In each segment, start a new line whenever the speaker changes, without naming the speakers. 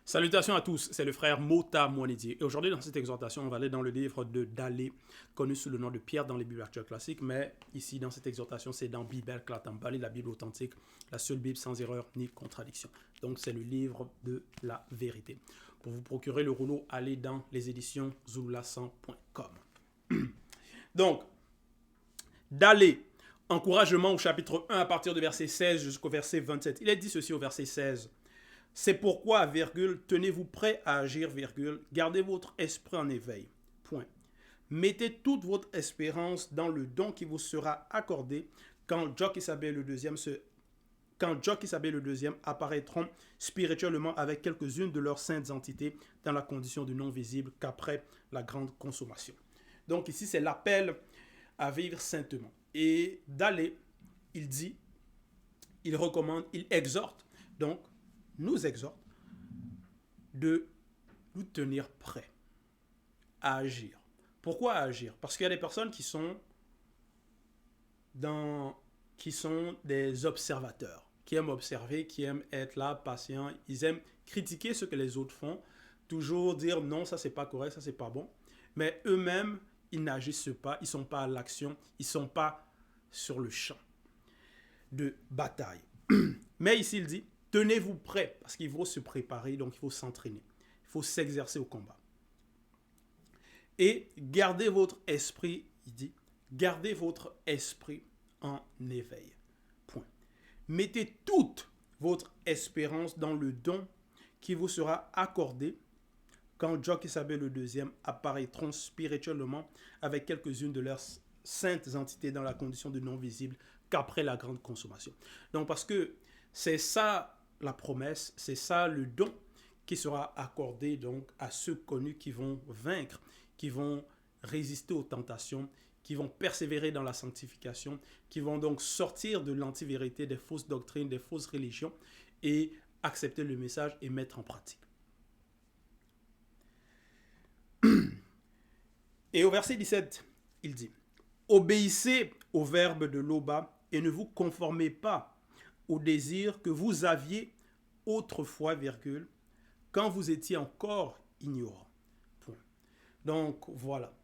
Salutations à tous, c'est le frère Mota Mouanidi. Et aujourd'hui, dans cette exhortation, on va aller dans le livre de Dalé, connu sous le nom de Pierre dans les Bibles actuelles classiques. Mais ici, dans cette exhortation, c'est dans Bible Klatambali, la Bible authentique, la seule Bible sans erreur ni contradiction. Donc, c'est le livre de la vérité. Pour vous procurer le rouleau, allez dans les éditions zulula100.com. Donc, Dalé, encouragement au chapitre 1 à partir du verset 16 jusqu'au verset 27. Il est dit ceci au verset 16. C'est pourquoi, virgule, tenez-vous prêts à agir, virgule, gardez votre esprit en éveil. Point. Mettez toute votre espérance dans le don qui vous sera accordé quand Jock Isabelle le deuxième apparaîtront spirituellement avec quelques-unes de leurs saintes entités dans la condition du non visible qu'après la grande consommation. Donc ici, c'est l'appel à vivre saintement. Et d'aller, il dit, il recommande, il exhorte, donc, nous exhorte de nous tenir prêts à agir. Pourquoi agir? Parce qu'il y a des personnes qui sont des observateurs, qui aiment observer, qui aiment être là, patients. Ils aiment critiquer ce que les autres font, toujours dire non, ça c'est pas correct, ça c'est pas bon. Mais eux-mêmes, ils n'agissent pas, ils ne sont pas à l'action, ils ne sont pas sur le champ de bataille. Mais ici, il dit, tenez-vous prêts, parce qu'il faut se préparer, donc il faut s'entraîner. Il faut s'exercer au combat. Et gardez votre esprit, il dit, gardez votre esprit en éveil. Point. Mettez toute votre espérance dans le don qui vous sera accordé quand Jock Isabelle le deuxième apparaîtront spirituellement avec quelques-unes de leurs saintes entités dans la condition de non visible qu'après la grande consommation. Donc parce que c'est ça la promesse, c'est ça le don qui sera accordé donc à ceux connus qui vont vaincre, qui vont résister aux tentations, qui vont persévérer dans la sanctification, qui vont donc sortir de l'antivérité, des fausses doctrines, des fausses religions et accepter le message et mettre en pratique. Et au verset 17, il dit, obéissez au verbe de l'Oba et ne vous conformez pas au désir que vous aviez autrefois, virgule, quand vous étiez encore ignorant. Point. Donc, voilà.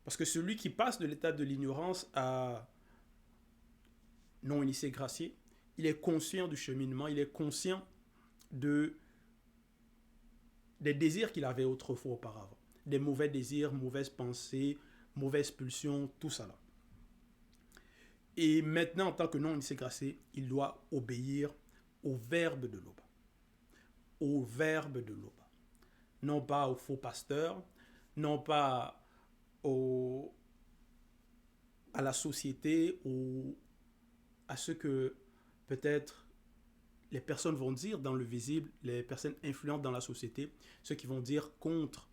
Parce que celui qui passe de l'état de l'ignorance à non-initié gracié, il est conscient du cheminement, il est conscient des désirs qu'il avait autrefois auparavant. Des mauvais désirs, mauvaises pensées, mauvaises pulsions, tout ça là. Et maintenant, en tant que non-initié gracié, il doit obéir au verbe de l'Oba. Au verbe de l'Oba. Non pas au faux pasteur, non pas à la société ou à ce que peut-être les personnes vont dire dans le visible, les personnes influentes dans la société, ceux qui vont dire contre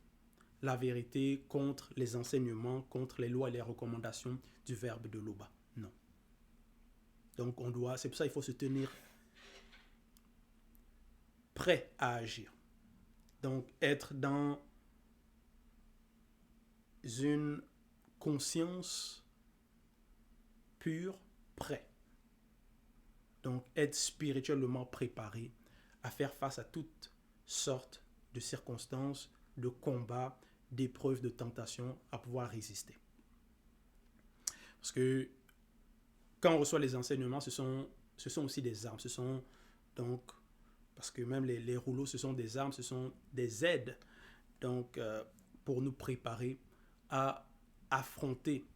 la vérité, contre les enseignements, contre les lois et les recommandations du verbe de l'Oba. Non. Donc c'est pour ça qu'il faut se tenir prêt à agir. Donc être dans une conscience pure, prêt. Donc être spirituellement préparé à faire face à toutes sortes de circonstances, de combats, d'épreuves, de tentations, à pouvoir résister. Parce que quand on reçoit les enseignements, ce sont aussi des armes. Ce sont donc, parce que même les rouleaux, ce sont des armes, ce sont des aides. Donc, pour nous préparer à affronter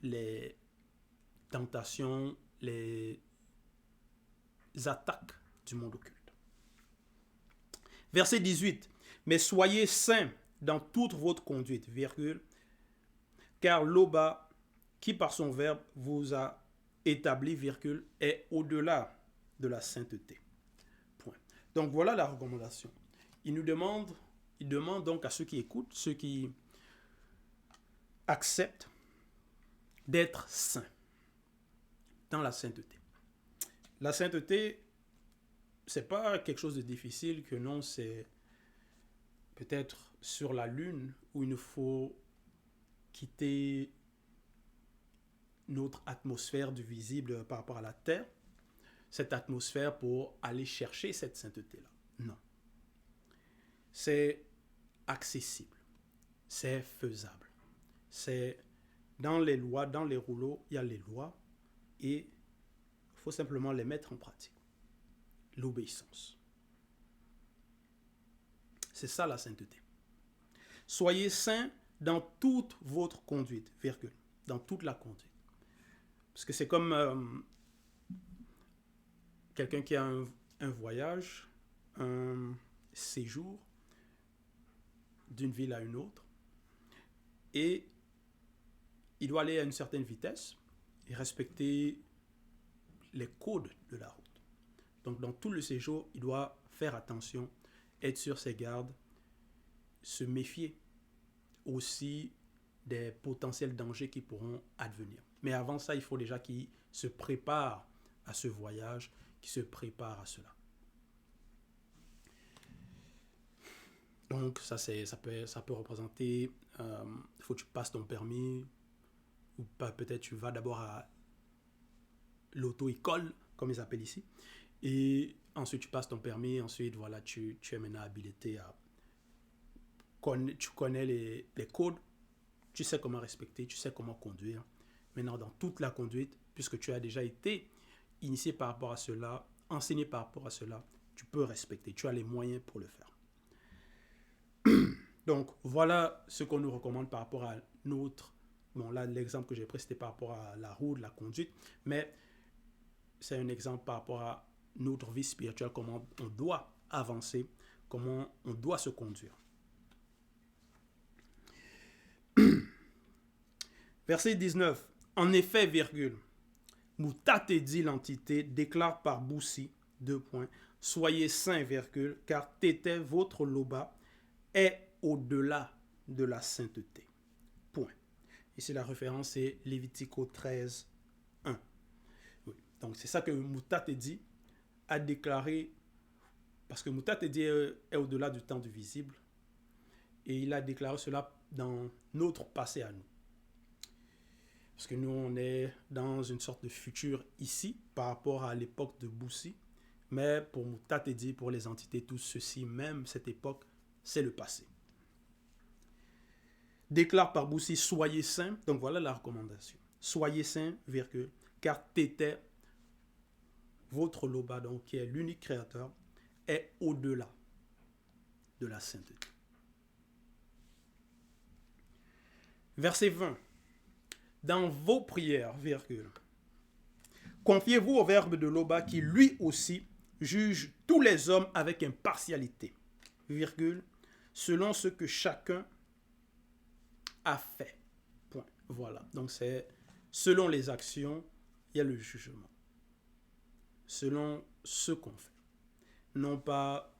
les tentations, les attaques du monde occulte. Verset 18. Mais soyez saints dans toute votre conduite, virgule, car l'Oba, qui par son verbe vous a établi, virgule, est au-delà de la sainteté. Point. Donc voilà la recommandation. Il demande donc à ceux qui écoutent, ceux qui acceptent d'être saints dans la sainteté. La sainteté, c'est pas quelque chose de difficile, que non, c'est peut-être sur la lune où il nous faut quitter notre atmosphère du visible par rapport à la terre. cette atmosphère pour aller chercher cette sainteté-là. Non. C'est accessible. C'est faisable. C'est dans les lois, dans les rouleaux, il y a les lois et il faut simplement les mettre en pratique. L'obéissance. C'est ça la sainteté. Soyez saints dans toute votre conduite, virgule, dans toute la conduite. Parce que c'est comme quelqu'un qui a un voyage, un séjour d'une ville à une autre, et il doit aller à une certaine vitesse et respecter les codes de la route. Donc dans tout le séjour, il doit faire attention, être sur ses gardes, se méfier aussi des potentiels dangers qui pourront advenir. Mais avant ça, il faut déjà qu'il se prépare à ce voyage, qu'il se prépare à cela. Donc ça peut représenter, il faut que tu passes ton permis, ou pas, peut-être tu vas d'abord à l'auto-école, comme ils appellent ici, et ensuite tu passes ton permis, ensuite voilà, tu es maintenant habilité à... Tu connais les codes, tu sais comment respecter, tu sais comment conduire. Maintenant, dans toute la conduite, puisque tu as déjà été initié par rapport à cela, enseigné par rapport à cela, tu peux respecter, tu as les moyens pour le faire. Donc, voilà ce qu'on nous recommande par rapport à notre... Bon, là, l'exemple que j'ai pris, c'était par rapport à la route, la conduite, mais c'est un exemple par rapport à notre vie spirituelle, comment on doit avancer, comment on doit se conduire. Verset 19. En effet, virgule, Moutate dit l'entité, déclare par Boussi, 2 points, soyez saints, virgule, car Tété, votre loba, est au-delà de la sainteté. Point. Ici, la référence est Lévitico 13, 1. Oui. Donc, c'est ça que Moutate dit a déclaré, parce que Moutate dit est au-delà du temps du visible, et il a déclaré cela dans notre passé à nous. Parce que nous, on est dans une sorte de futur ici, par rapport à l'époque de Boussi. Mais pour Moutate dit, pour les entités, tout ceci, même cette époque, c'est le passé. Déclare par Boussi, soyez saints. Donc voilà la recommandation. Soyez saints, virgule, car Tété, votre loba, donc qui est l'unique créateur, est au-delà de la sainteté. Verset 20. Dans vos prières, virgule, confiez-vous au Verbe de Loba qui lui aussi juge tous les hommes avec impartialité, virgule, selon ce que chacun a fait. Point. Voilà. Donc c'est selon les actions, il y a le jugement. Selon ce qu'on fait. Non pas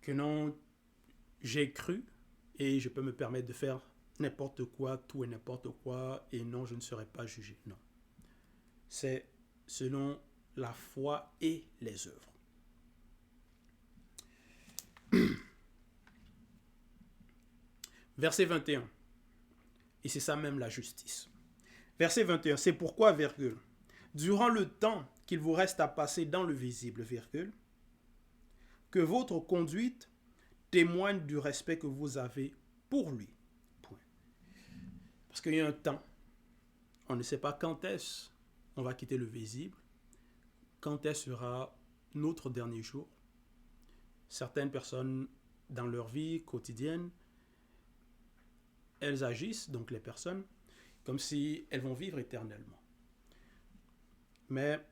que non, j'ai cru et je peux me permettre de faire n'importe quoi, tout et n'importe quoi, et non, je ne serai pas jugé. Non. C'est selon la foi et les œuvres. Verset 21. Et c'est ça même la justice. Verset 21. C'est pourquoi, virgule, durant le temps qu'il vous reste à passer dans le visible, virgule, que votre conduite témoigne du respect que vous avez pour lui. Parce qu'il y a un temps, on ne sait pas quand est-ce on va quitter le visible, quand est-ce sera notre dernier jour. Certaines personnes, dans leur vie quotidienne, elles agissent, donc les personnes, comme si elles vont vivre éternellement. Mais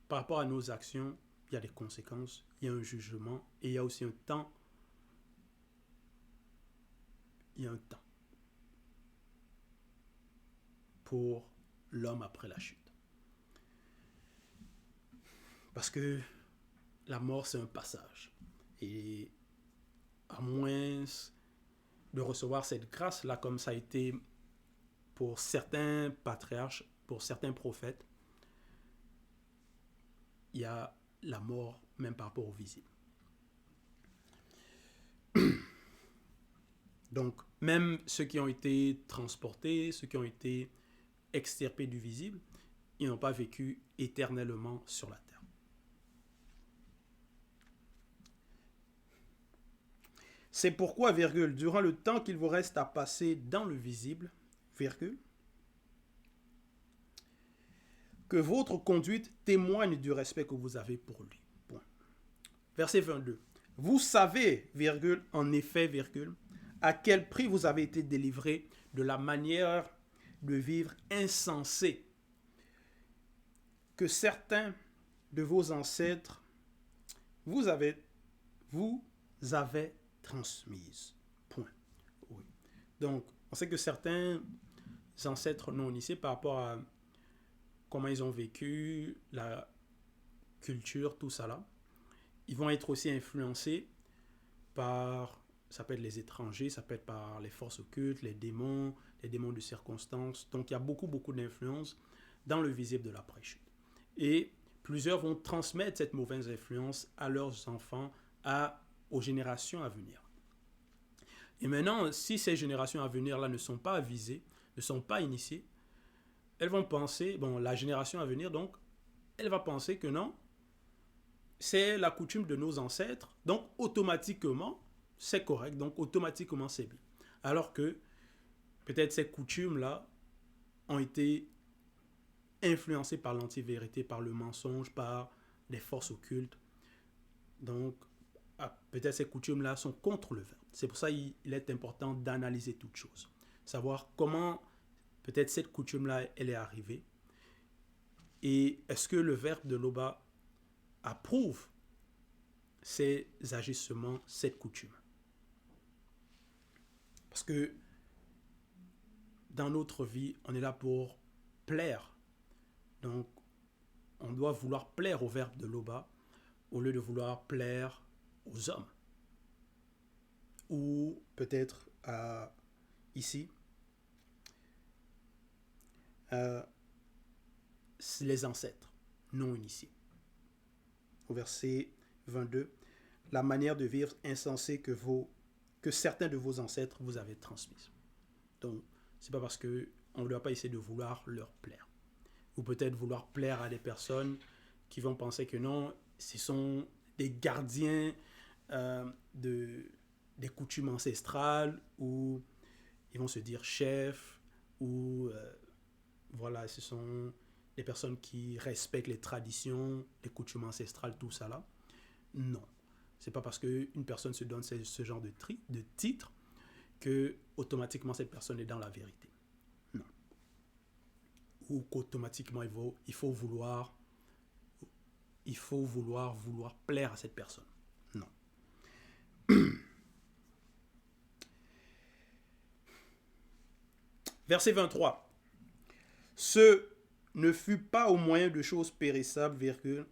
par rapport à nos actions, il y a des conséquences, il y a un jugement, et il y a aussi un temps. Il y a un temps pour l'homme après la chute. Parce que la mort, c'est un passage. Et à moins de recevoir cette grâce-là, comme ça a été pour certains patriarches, pour certains prophètes, il y a la mort même par rapport au visible. Donc, même ceux qui ont été transportés, ceux qui ont été extirpés du visible, ils n'ont pas vécu éternellement sur la terre. C'est pourquoi, virgule, durant le temps qu'il vous reste à passer dans le visible, virgule, que votre conduite témoigne du respect que vous avez pour lui. Point. Verset 22. Vous savez, virgule, en effet, virgule, à quel prix vous avez été délivrés de la manière de vivre insensée que certains de vos ancêtres vous avez transmise. Point. Oui. Donc, on sait que certains ancêtres non initiés par rapport à comment ils ont vécu, la culture, tout ça là, ils vont être aussi influencés par, ça peut être les étrangers, ça peut être par les forces occultes, les démons de circonstances. Donc il y a beaucoup d'influence dans le visible de l'après-chute. Et plusieurs vont transmettre cette mauvaise influence à leurs enfants, aux générations à venir. Et maintenant, si ces générations à venir là ne sont pas avisées, ne sont pas initiées, elles vont penser, la génération à venir donc, elle va penser que non, c'est la coutume de nos ancêtres, donc automatiquement, c'est correct, donc automatiquement, c'est bien. Alors que peut-être ces coutumes-là ont été influencées par l'antivérité, par le mensonge, par les forces occultes. Donc, peut-être ces coutumes-là sont contre le verbe. C'est pour ça qu'il est important d'analyser toutes choses. Savoir comment peut-être cette coutume-là, elle est arrivée. Et est-ce que le verbe de Loba approuve ces agissements, cette coutume? Parce que dans notre vie, on est là pour plaire. Donc, on doit vouloir plaire au verbe de Loba au lieu de vouloir plaire aux hommes. Ou peut-être ici, les ancêtres non initiés. Au verset 22, la manière de vivre insensée que certains de vos ancêtres vous avaient transmise. Donc, c'est pas parce que on ne doit pas essayer de vouloir leur plaire. Ou peut-être vouloir plaire à des personnes qui vont penser que non, ce sont des gardiens des coutumes ancestrales, ou ils vont se dire chefs, ou voilà, ce sont des personnes qui respectent les traditions, les coutumes ancestrales, tout ça là. Non. C'est pas parce qu'une personne se donne ce genre de titre que automatiquement cette personne est dans la vérité. Non. Ou qu'automatiquement il faut vouloir plaire à cette personne. Non. Verset 23. Ce ne fut pas au moyen de choses périssables, virgule,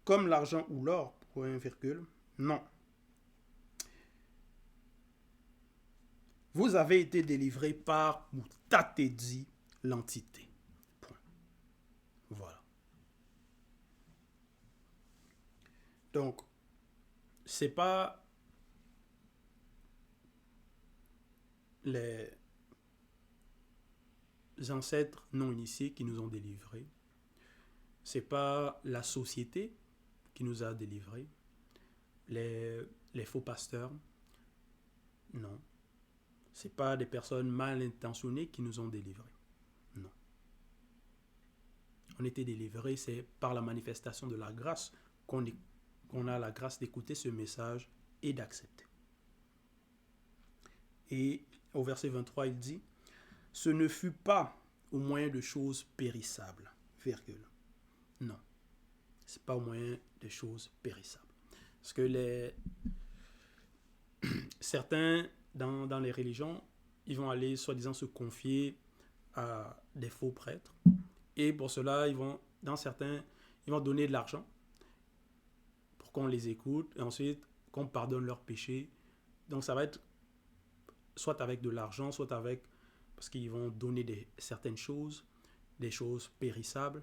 comme l'argent ou l'or, point, virgule. Non. Vous avez été délivrés par Moutatedi, l'entité. Point. Voilà. Donc, c'est pas les ancêtres non initiés qui nous ont délivrés. C'est pas la société qui nous a délivrés. Les faux pasteurs. Non. C'est pas des personnes mal intentionnées qui nous ont délivrés. Non. On était délivrés, c'est par la manifestation de la grâce qu'on a la grâce d'écouter ce message et d'accepter. Et au verset 23, il dit, ce ne fut pas au moyen de choses périssables, virgule. Non, c'est pas au moyen de choses périssables. Parce que certains, dans les religions, ils vont aller, soi-disant, se confier à des faux prêtres. Et pour cela, ils vont donner de l'argent pour qu'on les écoute et ensuite qu'on pardonne leurs péchés. Donc ça va être soit avec de l'argent, soit avec, parce qu'ils vont donner certaines choses, des choses périssables,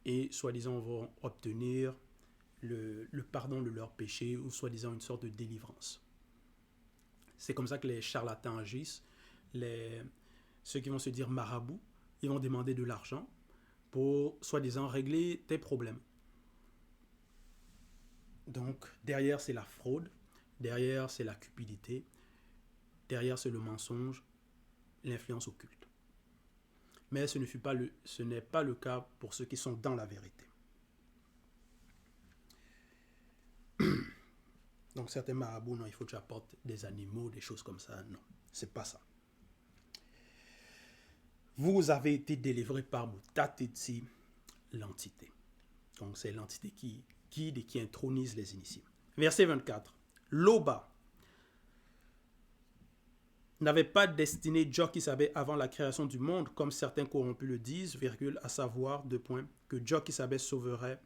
et soi-disant vont obtenir le pardon de leurs péchés, ou soi-disant une sorte de délivrance. C'est comme ça que les charlatans agissent. Ceux qui vont se dire marabouts, ils vont demander de l'argent pour soi-disant régler tes problèmes. Donc, derrière, c'est la fraude, derrière, c'est la cupidité, derrière, c'est le mensonge, l'influence occulte. Mais ce n'est pas le cas pour ceux qui sont dans la vérité. Donc, certains marabouts, non, il faut que tu apportes des animaux, des choses comme ça. Non, c'est pas ça. Vous avez été délivré par Mutatetsi, l'entité. Donc, c'est l'entité qui guide et qui intronise les initiés. Verset 24. Loba n'avait pas destiné Djokisabé avant la création du monde, comme certains corrompus le disent, virgule, à savoir, deux points, que Djokisabé sauverait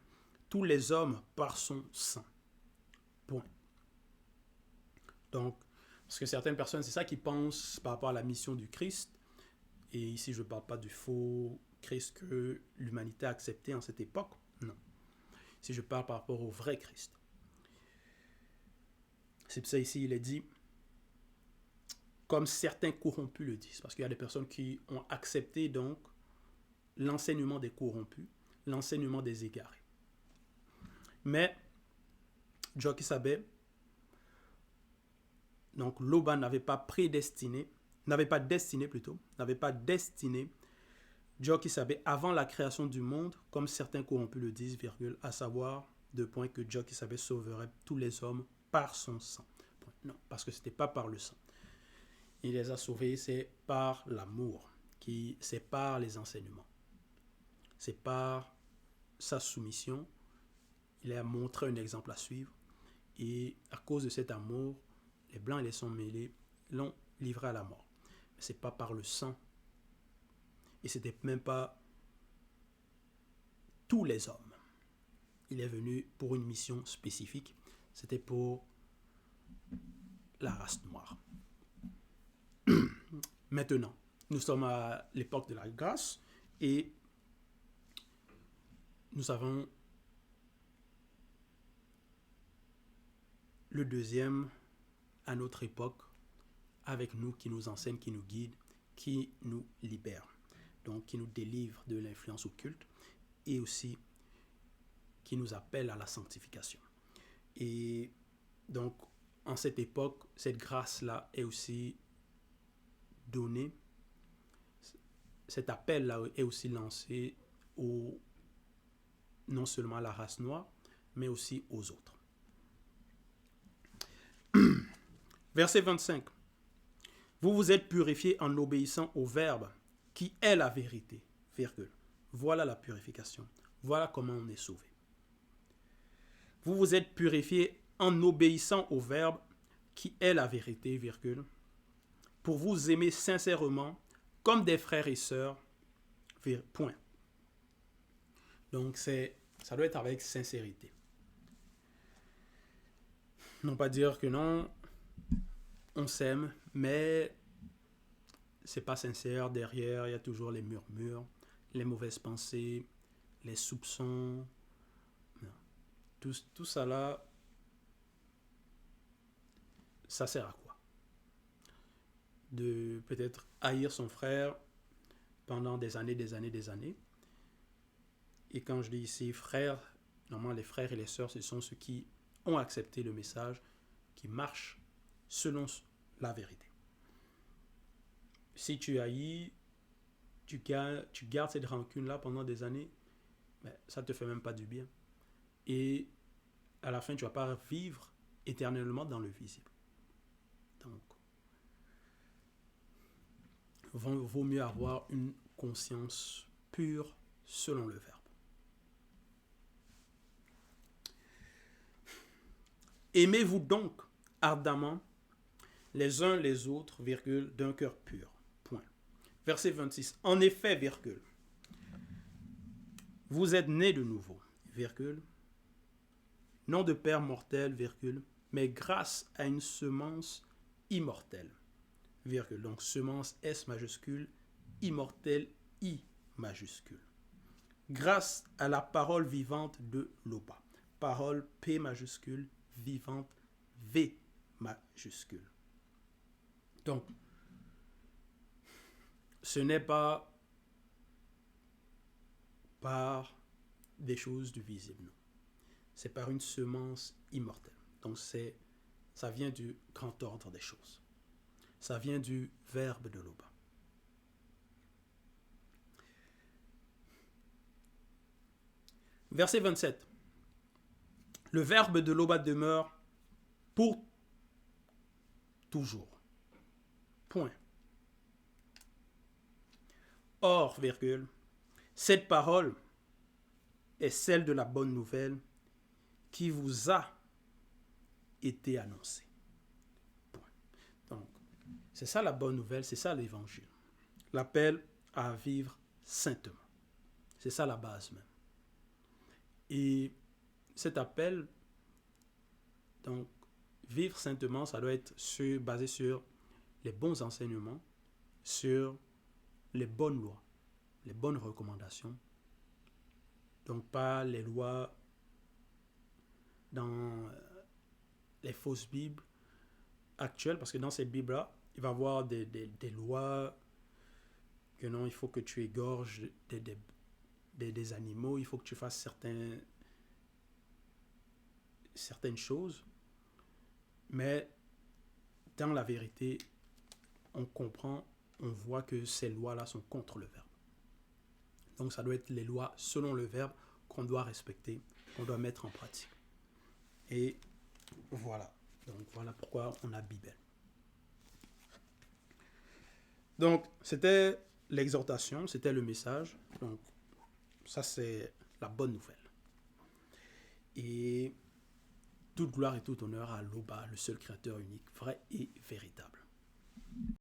tous les hommes par son sang. Point. Donc, parce que certaines personnes, c'est ça qu'ils pensent par rapport à la mission du Christ. Et ici, je ne parle pas du faux Christ que l'humanité a accepté en cette époque. Non. Ici, je parle par rapport au vrai Christ. C'est pour ça ici, il est dit, comme certains corrompus le disent, parce qu'il y a des personnes qui ont accepté donc l'enseignement des corrompus, l'enseignement des égarés. Mais Djokisabé, donc Loba n'avait pas destiné Djokisabé avant la création du monde, comme certains corrompus le disent, virgule, à savoir, deux points, que Djokisabé sauverait tous les hommes par son sang. Point. Non, parce que ce n'était pas par le sang. Il les a sauvés, c'est par l'amour, c'est par les enseignements. C'est par sa soumission. Il a montré un exemple à suivre. Et à cause de cet amour, les blancs et les sangs mêlés l'ont livré à la mort. Mais ce n'est pas par le sang. Et ce n'était même pas tous les hommes. Il est venu pour une mission spécifique. C'était pour la race noire. Maintenant, nous sommes à l'époque de la grâce et nous avons le deuxième à notre époque avec nous, qui nous enseigne, qui nous guide, qui nous libère. Donc, qui nous délivre de l'influence occulte et aussi qui nous appelle à la sanctification. Et donc, en cette époque, cette grâce-là est aussi donnée, cet appel-là est aussi lancé non seulement à la race noire, mais aussi aux autres. Verset 25. Vous vous êtes purifiés en obéissant au Verbe, qui est la vérité. Virgule. Voilà la purification. Voilà comment on est sauvé. Vous vous êtes purifiés en obéissant au Verbe, qui est la vérité, virgule, pour vous aimer sincèrement comme des frères et sœurs, point. Donc, ça doit être avec sincérité. Non pas dire que non, on s'aime, mais c'est pas sincère. Derrière, il y a toujours les murmures, les mauvaises pensées, les soupçons. Tout ça là, ça sert à quoi? De peut-être haïr son frère pendant des années. Et quand je dis ici frères, normalement les frères et les sœurs, ce sont ceux qui ont accepté le message, qui marchent selon la vérité. Si tu haïs, tu gardes cette rancune-là pendant des années, ben, ça ne te fait même pas du bien. Et à la fin, tu ne vas pas vivre éternellement dans le visible. Donc, vaut mieux avoir une conscience pure selon le Verbe. Aimez-vous donc ardemment les uns les autres, virgule, d'un cœur pur. Point. Verset 26. En effet, virgule, vous êtes nés de nouveau, virgule, non de père mortel, virgule, mais grâce à une semence immortelle, virgule. Donc semence S majuscule, immortelle I majuscule. Grâce à la parole vivante de Loba. Parole P majuscule, vivante V majuscule. Donc, ce n'est pas par des choses du visible. Non. C'est par une semence immortelle. Donc ça vient du grand ordre des choses. Ça vient du verbe de Loba. Verset 27. Le verbe de Loba demeure pour toujours. Point. Or, virgule, cette parole est celle de la bonne nouvelle qui vous a été annoncée. Point. Donc, c'est ça la bonne nouvelle, c'est ça l'évangile. L'appel à vivre saintement. C'est ça la base même. Et cet appel, donc, vivre saintement, ça doit être basé sur les bons enseignements, sur les bonnes lois, les bonnes recommandations. Donc, pas les lois dans les fausses Bibles actuelles, parce que dans ces Bibles-là, il va y avoir des lois que non, il faut que tu égorges des animaux, il faut que tu fasses certaines choses. Mais dans la vérité, on comprend, on voit que ces lois-là sont contre le verbe. Donc ça doit être les lois selon le verbe qu'on doit respecter, qu'on doit mettre en pratique. Et voilà. Donc voilà pourquoi on a Bible. Donc c'était l'exhortation, c'était le message. Donc ça c'est la bonne nouvelle. Et toute gloire et tout honneur à Loba, le seul créateur unique, vrai et véritable.